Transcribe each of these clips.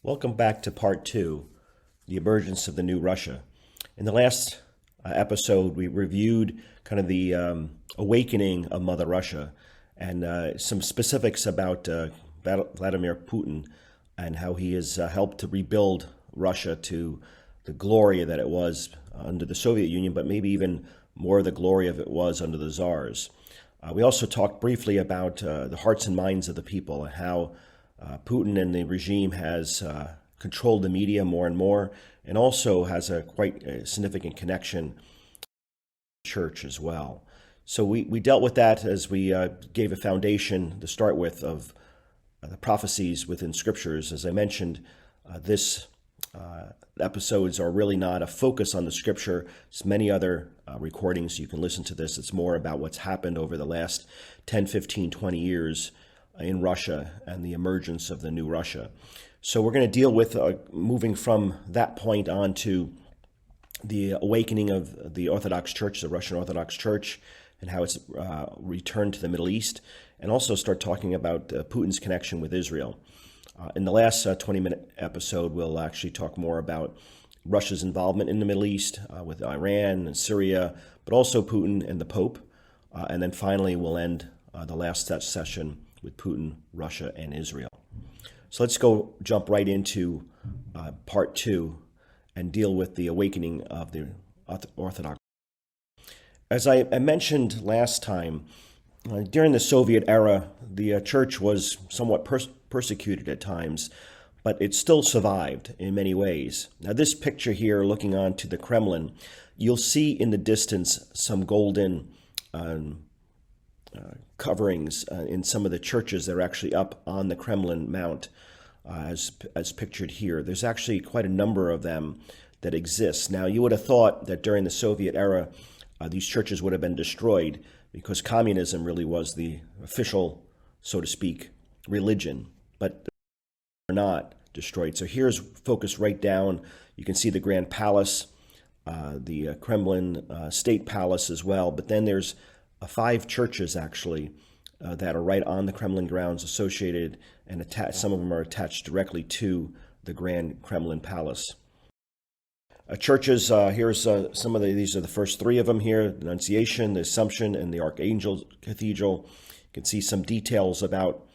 Welcome back to part two, the emergence of the new Russia. In the last episode, we reviewed kind of the awakening of Mother Russia and some specifics about Vladimir Putin and how he has helped to rebuild Russia to the glory that it was under the Soviet Union, but maybe even more the glory of it was under the Tsars. We also talked briefly about the hearts and minds of the people and how Putin and the regime has controlled the media more and more, and also has a quite significant connection to the church as well. So we dealt with that as we gave a foundation to start with of the prophecies within scriptures. As I mentioned, this episodes are really not a focus on the scripture. There's many other recordings you can listen to this. It's more about what's happened over the last 10, 15, 20 years in Russia and the emergence of the new Russia. So we're going to deal with moving from that point on to the awakening of the Orthodox Church, the Russian Orthodox Church, and how it's returned to the Middle East, and also start talking about Putin's connection with Israel. In the last 20-minute episode, we'll actually talk more about Russia's involvement in the Middle East with Iran and Syria, but also Putin and the Pope. And then finally, we'll end the last session with Putin, Russia, and Israel. So let's jump right into part two and deal with the awakening of the Orthodox. As I mentioned last time, during the Soviet era, the church was somewhat persecuted at times, but it still survived in many ways. Now, this picture here, looking on to the Kremlin, you'll see in the distance some golden coverings in some of the churches that are actually up on the Kremlin Mount, as pictured here. There's actually quite a number of them that exist. Now, you would have thought that during the Soviet era, these churches would have been destroyed because communism really was the official, so to speak, religion, but they're not destroyed. So here's focused right down. You can see the Grand Palace, the Kremlin State Palace as well, but then there's 5 churches actually that are right on the Kremlin grounds, associated and attached. Some of them are attached directly to the Grand Kremlin Palace. Churches, here's some of these are the first 3 of them here: the Annunciation, the Assumption, and the Archangel Cathedral. You can see some details about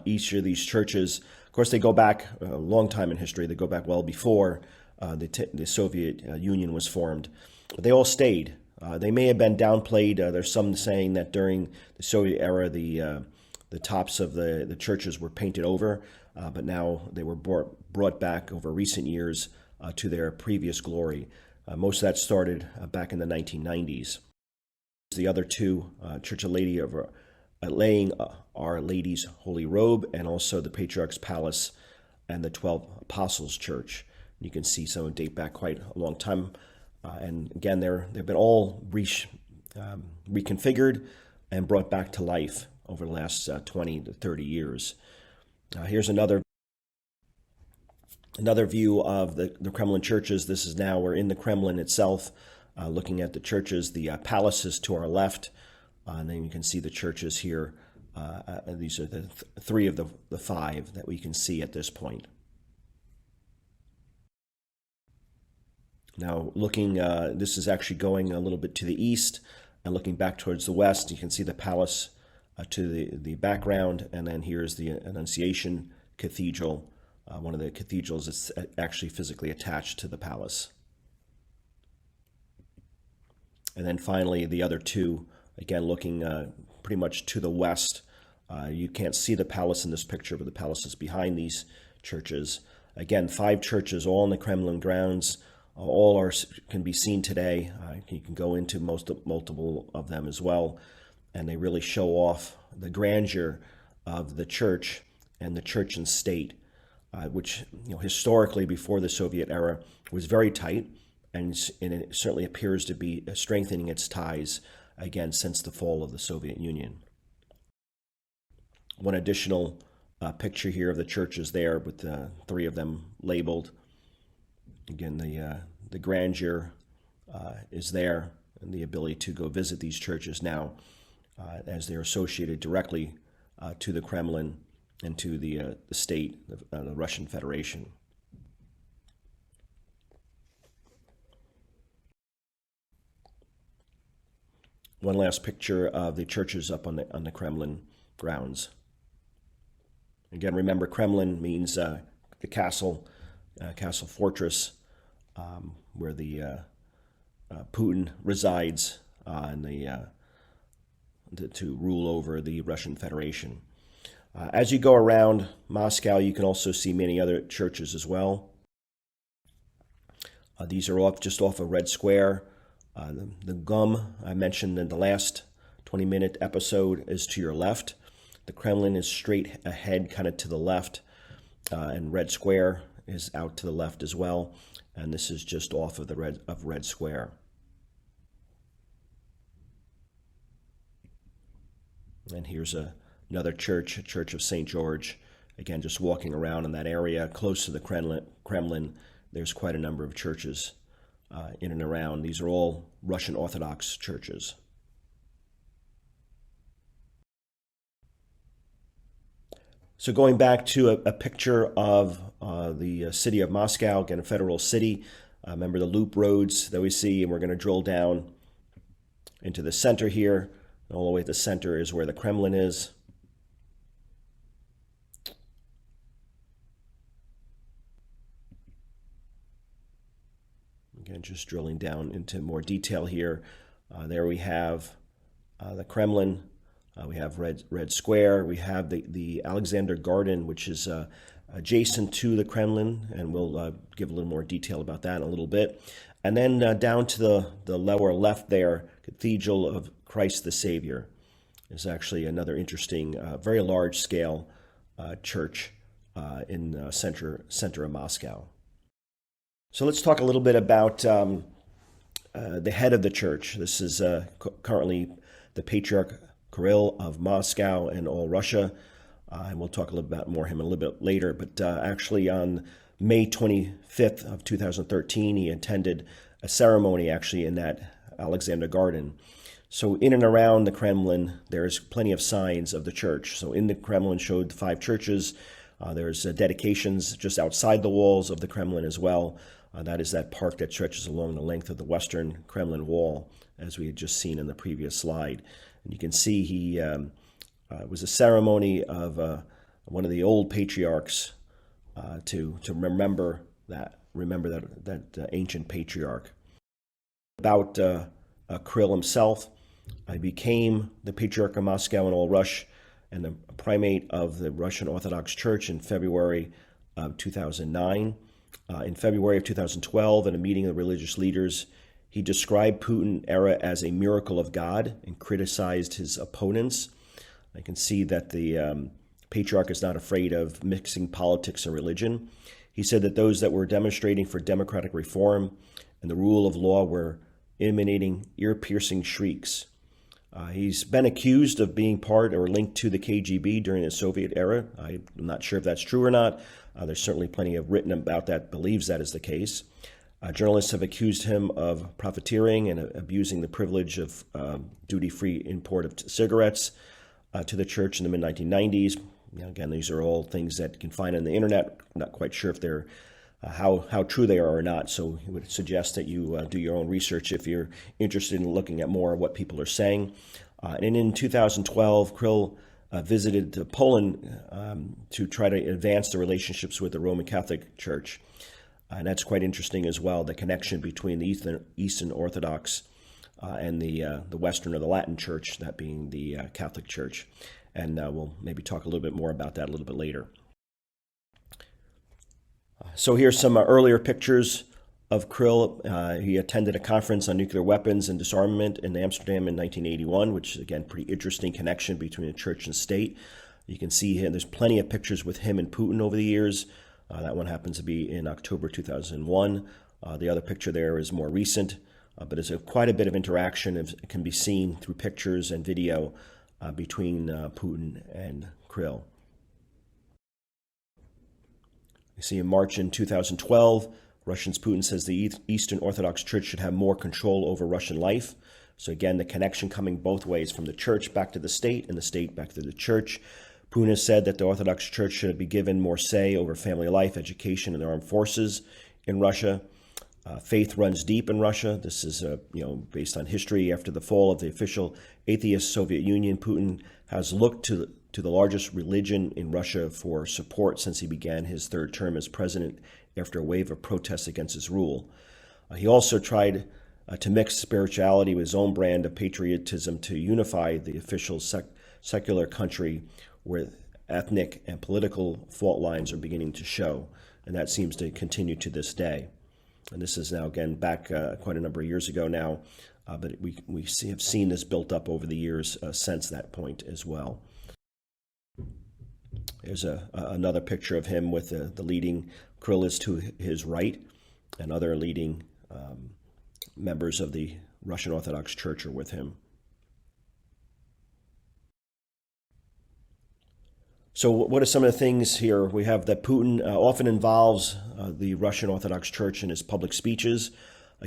each of these churches. Of course, they go back a long time in history. They go back well before the Soviet Union was formed. But they all stayed. They may have been downplayed. There's some saying that during the Soviet era, the tops of the churches were painted over, but now they were brought back over recent years to their previous glory. Most of that started back in the 1990s. The other 2, Church of Lady of laying Our Lady's Holy Robe, and also the Patriarch's Palace and the 12 Apostles Church. You can see some date back quite a long time. And again, they've been all reconfigured and brought back to life over the last 20 to 30 years. Here's another view of the Kremlin churches. This is now, we're in the Kremlin itself, looking at the churches, the palaces to our left. And then you can see the churches here. These are the 3 of the 5 that we can see at this point. Now, looking, this is actually going a little bit to the east and looking back towards the west. You can see the palace to the background, and then here's the Annunciation Cathedral, one of the cathedrals that's actually physically attached to the palace. And then finally, the other 2, again, looking pretty much to the west. You can't see the palace in this picture, but the palace is behind these churches. Again, 5 churches, all in the Kremlin grounds. All can be seen today. You can go into multiple of them as well, and they really show off the grandeur of the church and the church and state, which historically before the Soviet era was very tight, and it certainly appears to be strengthening its ties again since the fall of the Soviet Union. One additional picture here of the churches there with 3 of them labeled. Again, the grandeur is there, and the ability to go visit these churches now as they're associated directly to the Kremlin and to the state, the Russian Federation. One last picture of the churches up on the Kremlin grounds. Again, remember, Kremlin means the castle, castle fortress, where the Putin resides to rule over the Russian Federation. As you go around Moscow, you can also see many other churches as well. These are just off of Red Square. The Gum I mentioned in the last 20-minute episode is to your left. The Kremlin is straight ahead, kind of to the left, and Red Square is out to the left as well. And this is just off of Red Square. And here's another church, a Church of St. George. Again, just walking around in that area close to the Kremlin, there's quite a number of churches in and around. These are all Russian Orthodox churches. So going back to a picture of the city of Moscow, again, a federal city. Remember the loop roads that we see, and we're going to drill down into the center here. All the way at the center is where the Kremlin is. Again, just drilling down into more detail here. There we have the Kremlin. We have Red Square. We have the Alexander Garden, which is adjacent to the Kremlin, and we'll give a little more detail about that in a little bit. And then down to the lower left there, Cathedral of Christ the Savior is actually another interesting, very large-scale church in the center of Moscow. So let's talk a little bit about the head of the church. This is currently the Patriarch Kirill of Moscow and all Russia, and we'll talk a little bit more him a little bit later. But actually on May 25th of 2013, he attended a ceremony actually in that Alexander Garden. So in and around the Kremlin, there's plenty of signs of the church. So in the Kremlin showed 5 churches. There's dedications just outside the walls of the Kremlin as well. That is that park that stretches along the length of the western Kremlin wall, as we had just seen in the previous slide. And you can see it was a ceremony of one of the old patriarchs to remember that ancient patriarch. About Kirill himself, he became the Patriarch of Moscow and all Russia and the primate of the Russian Orthodox Church in February of 2009. In February of 2012, in a meeting of religious leaders, he described Putin era as a miracle of God and criticized his opponents. I can see that the Patriarch is not afraid of mixing politics and religion. He said that those that were demonstrating for democratic reform and the rule of law were emanating ear-piercing shrieks. He's been accused of being part or linked to the KGB during the Soviet era. I'm not sure if that's true or not. There's certainly plenty of written about that believes that is the case. Journalists have accused him of profiteering and abusing the privilege of duty-free import of cigarettes to the church in the mid-1990s. Again, these are all things that you can find on the internet. I'm not quite sure if they're how true they are or not, so I would suggest that you do your own research if you're interested in looking at more of what people are saying. And in 2012, Kirill visited Poland to try to advance the relationships with the Roman Catholic Church. And that's quite interesting as well, the connection between the Eastern Orthodox and the Western or the Latin Church, that being the Catholic Church. And we'll maybe talk a little bit more about that a little bit later. So here's some earlier pictures of Kirill. He attended a conference on nuclear weapons and disarmament in Amsterdam in 1981, which is, again, pretty interesting connection between the church and state. You can see here, there's plenty of pictures with him and Putin over the years. That one happens to be in October 2001. The other picture there is more recent, but there's quite a bit of interaction. It can be seen through pictures and video between Putin and Kirill. You see in March in 2012, Putin says the Eastern Orthodox Church should have more control over Russian life. So again, the connection coming both ways, from the church back to the state and the state back to the church. Putin has said that the Orthodox Church should be given more say over family life, education, and the armed forces in Russia. Faith runs deep in Russia. This is, based on history. After the fall of the official atheist Soviet Union, Putin has looked to the largest religion in Russia for support since he began his third term as president after a wave of protests against his rule. He also tried to mix spirituality with his own brand of patriotism to unify the official secular country where ethnic and political fault lines are beginning to show, and that seems to continue to this day. And this is now, again, back quite a number of years ago now, but we have seen this built up over the years since that point as well. There's another picture of him with the leading Kirill is to his right, and other leading members of the Russian Orthodox Church are with him. So what are some of the things here? We have that Putin often involves the Russian Orthodox Church in his public speeches,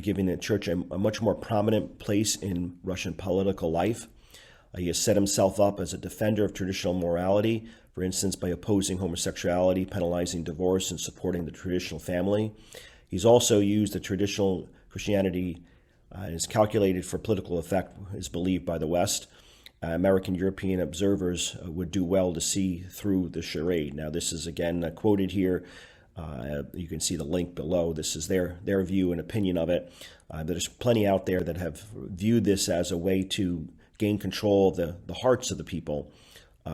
giving the church a much more prominent place in Russian political life. He has set himself up as a defender of traditional morality, for instance, by opposing homosexuality, penalizing divorce, and supporting the traditional family. He's also used the traditional Christianity is calculated for political effect, is believed by the West. American European observers would do well to see through the charade. Now, this is again quoted here. You can see the link below. This is their view and opinion of it. There's plenty out there that have viewed this as a way to gain control of the hearts of the people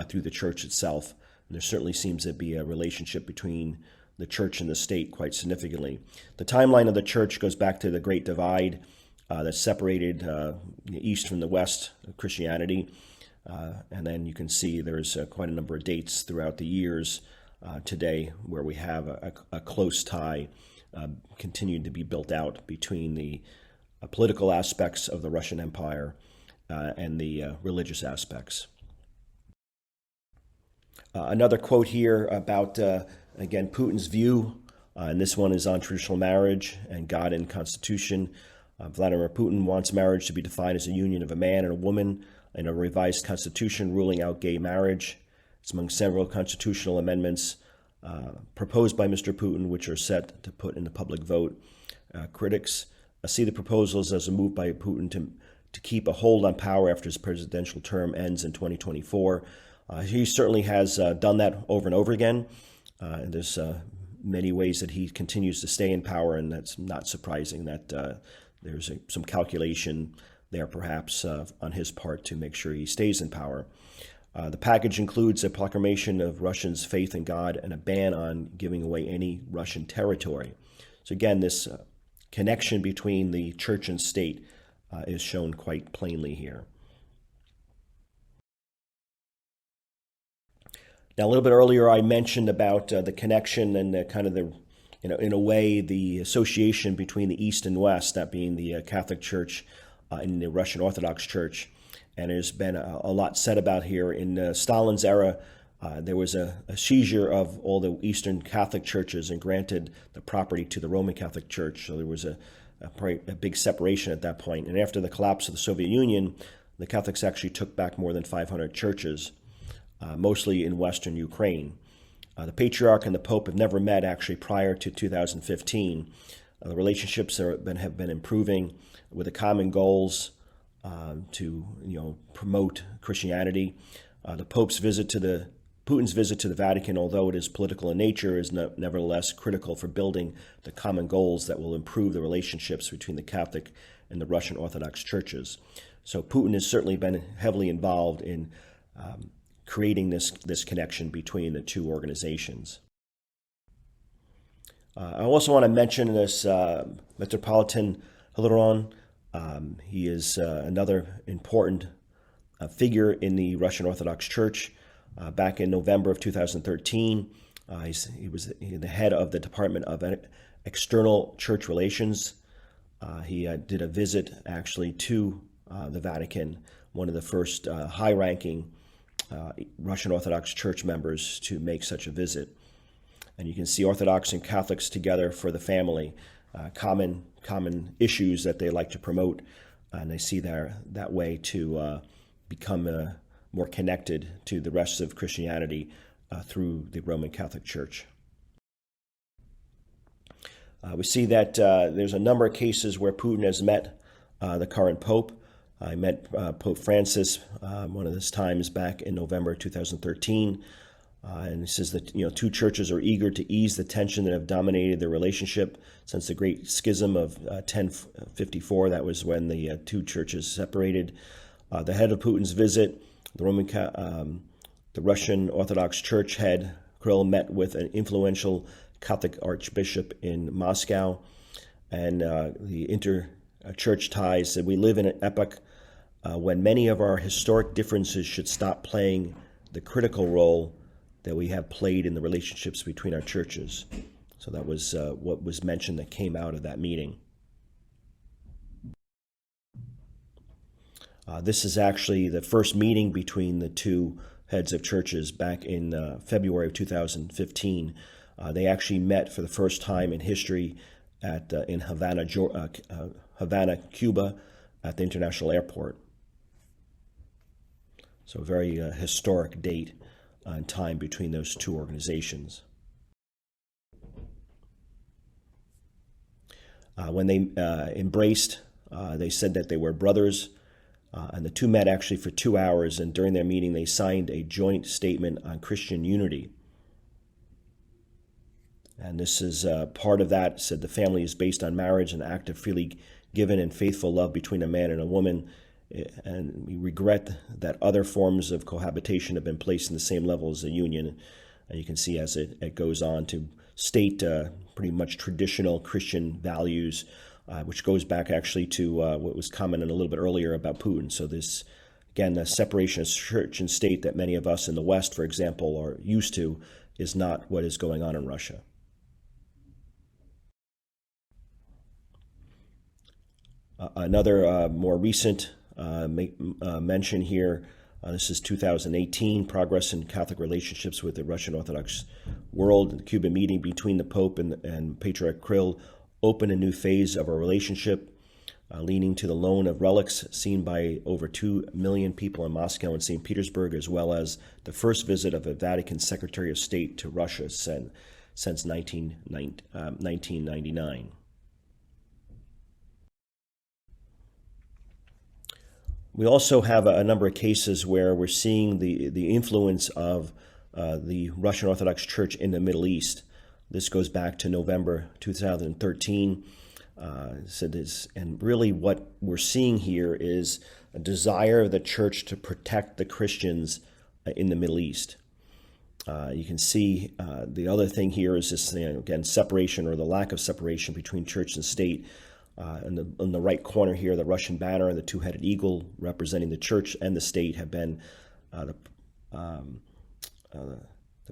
through the church itself. And there certainly seems to be a relationship between the church and the state quite significantly. The timeline of the church goes back to the Great Divide that separated the East from the West of Christianity. And then you can see there's quite a number of dates throughout the years today where we have a close tie continuing to be built out between the political aspects of the Russian Empire and the religious aspects. Another quote here about, again, Putin's view, and this one is on traditional marriage and God and Constitution. Vladimir Putin wants marriage to be defined as a union of a man and a woman in a revised constitution ruling out gay marriage. It's among several constitutional amendments proposed by Mr. Putin, which are set to put in the public vote. Critics see the proposals as a move by Putin to keep a hold on power after his presidential term ends in 2024. He certainly has done that over and over again. And there's many ways that he continues to stay in power, and that's not surprising that there's some calculation there perhaps on his part to make sure he stays in power. The package includes a proclamation of Russians' faith in God and a ban on giving away any Russian territory. So again, this connection between the church and state is shown quite plainly here. Now, a little bit earlier, I mentioned about the connection and in a way, the association between the East and West, that being the Catholic Church and the Russian Orthodox Church. And there's been a lot said about here. In Stalin's era, there was a seizure of all the Eastern Catholic churches and granted the property to the Roman Catholic Church. So there was a big separation at that point. And after the collapse of the Soviet Union, the Catholics actually took back more than 500 churches, mostly in Western Ukraine. The Patriarch and the Pope have never met actually prior to 2015. The relationships have been improving with the common goals to promote Christianity. The Pope's Putin's visit to the Vatican, although it is political in nature, is nevertheless critical for building the common goals that will improve the relationships between the Catholic and the Russian Orthodox churches. So Putin has certainly been heavily involved in creating this connection between the two organizations. I also want to mention this Metropolitan Hilaron. He is another important figure in the Russian Orthodox Church. Back in November of 2013, he was the head of the Department of External Church Relations. He did a visit actually to the Vatican, one of the first high-ranking Russian Orthodox Church members to make such a visit. And you can see Orthodox and Catholics together for the family, common issues that they like to promote, and they see that way to become more connected to the rest of Christianity through the Roman Catholic Church. We see that there's a number of cases where Putin has met the current Pope. I met Pope Francis one of his times back in November 2013. And he says that two churches are eager to ease the tension that have dominated their relationship since the Great Schism of 1054. That was when the two churches separated. The head of Putin's visit, the Russian Orthodox Church head Kirill, met with an influential Catholic archbishop in Moscow, and the inter-church ties said, "We live in an epoch when many of our historic differences should stop playing the critical role that we have played in the relationships between our churches." So that was what was mentioned that came out of that meeting. This is actually the first meeting between the two heads of churches back in February of 2015. They actually met for the first time in history in Havana, Cuba, at the international airport. So a very historic date and time between those two organizations. When they embraced, they said that they were brothers, and the two met actually for 2 hours, and during their meeting they signed a joint statement on Christian unity. And this is part of that, said the family is based on marriage, an act of freely given and faithful love between a man and a woman. And we regret that other forms of cohabitation have been placed in the same level as the union. And you can see as it goes on to state pretty much traditional Christian values, which goes back actually to what was commented a little bit earlier about Putin. So this, again, the separation of church and state that many of us in the West, for example, are used to, is not what is going on in Russia. Another more recent mention here, this is 2018, progress in Catholic relationships with the Russian Orthodox world. The Cuban meeting between the Pope and Patriarch Kirill opened a new phase of our relationship, leading to the loan of relics seen by over 2 million people in Moscow and St. Petersburg, as well as the first visit of a Vatican Secretary of State to Russia since 1999. We also have a number of cases where we're seeing the influence of the Russian Orthodox Church in the Middle East. This goes back to November 2013. And really what we're seeing here is a desire of the church to protect the Christians in the Middle East. You can see the other thing here is this, again, separation or the lack of separation between church and state. In the right corner here, the Russian banner and the two-headed eagle representing the church and the state have been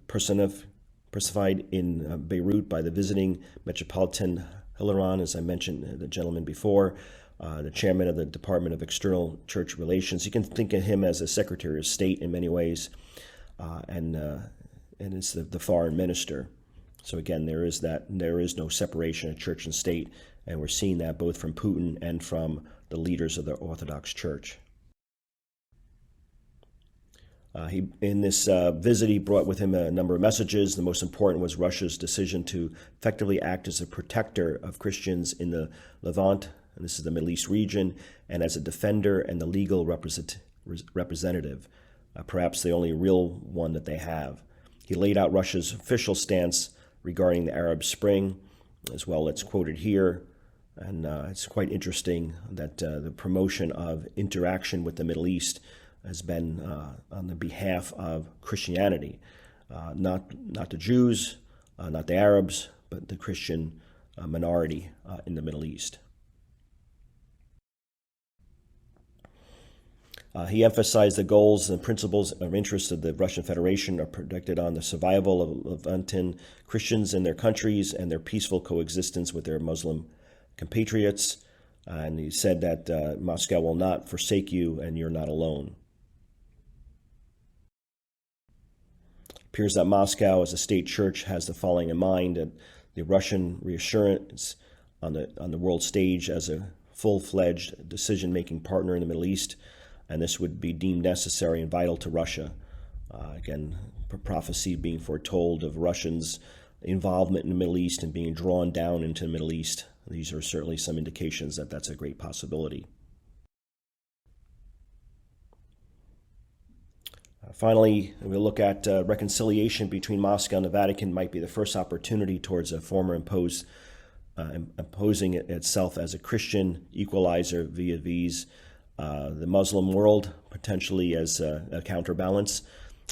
personified in Beirut by the visiting Metropolitan Hilaron, as I mentioned, the gentleman before, the chairman of the Department of External Church Relations. You can think of him as a Secretary of State in many ways, and it's the foreign minister. So again, there is no separation of church and state. And we're seeing that both from Putin and from the leaders of the Orthodox Church. In this visit, he brought with him a number of messages. The most important was Russia's decision to effectively act as a protector of Christians in the Levant, and this is the Middle East region, and as a defender and the legal representative, perhaps the only real one that they have. He laid out Russia's official stance regarding the Arab Spring, as well. It's quoted here. And it's quite interesting that the promotion of interaction with the Middle East has been on the behalf of Christianity, not the Jews, not the Arabs, but the Christian minority in the Middle East. He emphasized the goals and principles of interest of the Russian Federation are predicated on the survival of Levantan Christians in their countries and their peaceful coexistence with their Muslim compatriots, and he said that Moscow will not forsake you and you're not alone. It appears that Moscow as a state church has the following in mind: that the Russian reassurance on the world stage as a full-fledged decision-making partner in the Middle East, and this would be deemed necessary and vital to Russia. Again, prophecy being foretold of Russians' involvement in the Middle East and being drawn down into the Middle East. These are certainly some indications that that's a great possibility. Finally, we'll look at reconciliation between Moscow and the Vatican might be the first opportunity towards a former imposing itself as a Christian equalizer vis-a-vis the Muslim world, potentially as a counterbalance.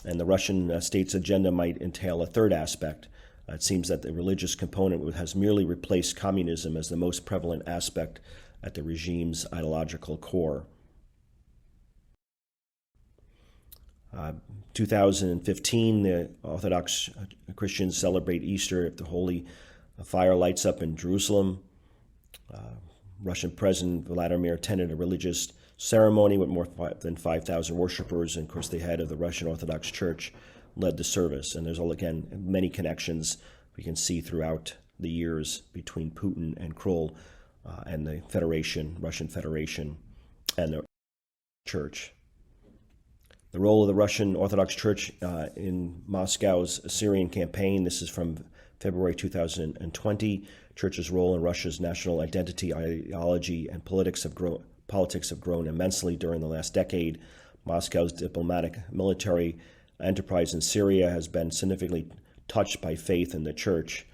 And the Russian state's agenda might entail a third aspect. It seems that the religious component has merely replaced communism as the most prevalent aspect at the regime's ideological core. 2015, the Orthodox Christians celebrate Easter if the holy fire lights up in Jerusalem. Russian President Vladimir attended a religious ceremony with more than 5,000 worshipers, and of course the head of the Russian Orthodox Church led the service. And there's, again, many connections we can see throughout the years between Putin and Kirill and the Federation, Russian Federation, and the Church. The role of the Russian Orthodox Church in Moscow's Syrian campaign. This is from February 2020. Church's role in Russia's national identity, ideology, and politics have grown immensely during the last decade. Moscow's diplomatic military enterprise in Syria has been significantly touched by faith in the Church.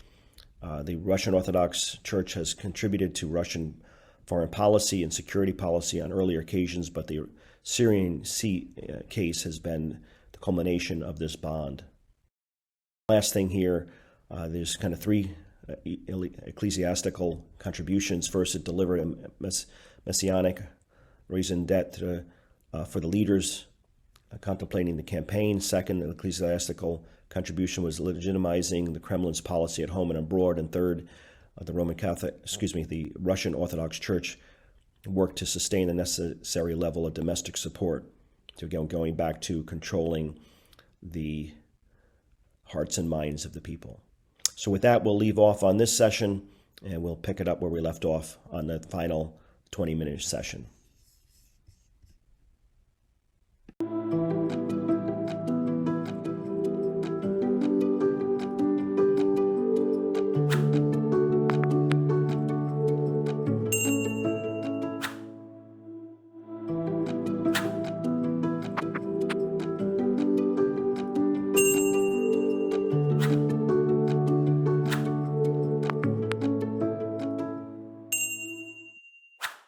The Russian Orthodox Church has contributed to Russian foreign policy and security policy on earlier occasions, but the Syrian case has been the culmination of this bond. Last thing here, there's kind of three ecclesiastical contributions. First, it delivered a messianic raison d'etre for the leaders contemplating the campaign. Second, an ecclesiastical contribution was legitimizing the Kremlin's policy at home and abroad. And third, the Russian Orthodox Church worked to sustain the necessary level of domestic support. So again, going back to controlling the hearts and minds of the people. So with that, we'll leave off on this session, and we'll pick it up where we left off on the final 20-minute session.